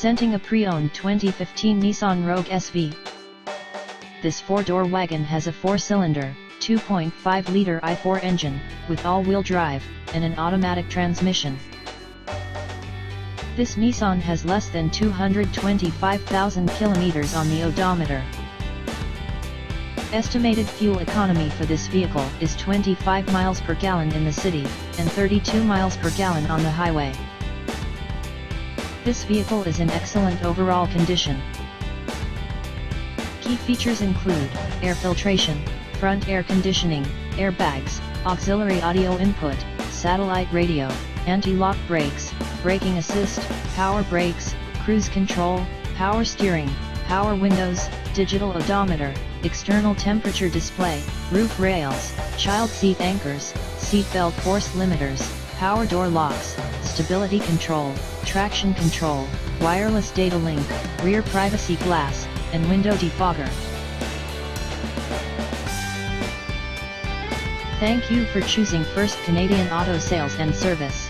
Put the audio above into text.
Presenting a pre-owned 2015 Nissan Rogue SV. This four-door wagon has a four-cylinder, 2.5-liter i4 engine, with all-wheel drive, and an automatic transmission. This Nissan has less than 225,000 kilometers on the odometer. Estimated fuel economy for this vehicle is 25 miles per gallon in the city, and 32 miles per gallon on the highway. This vehicle is in excellent overall condition. Key features include air filtration, front air conditioning, airbags, auxiliary audio input, satellite radio, anti-lock brakes, braking assist, power brakes, cruise control, power steering, power windows, digital odometer, external temperature display, roof rails, child seat anchors, seat belt force limiters, power door locks, stability control, traction control, wireless data link, rear privacy glass, and window defogger. Thank you for choosing First Canadian Auto Sales and Service.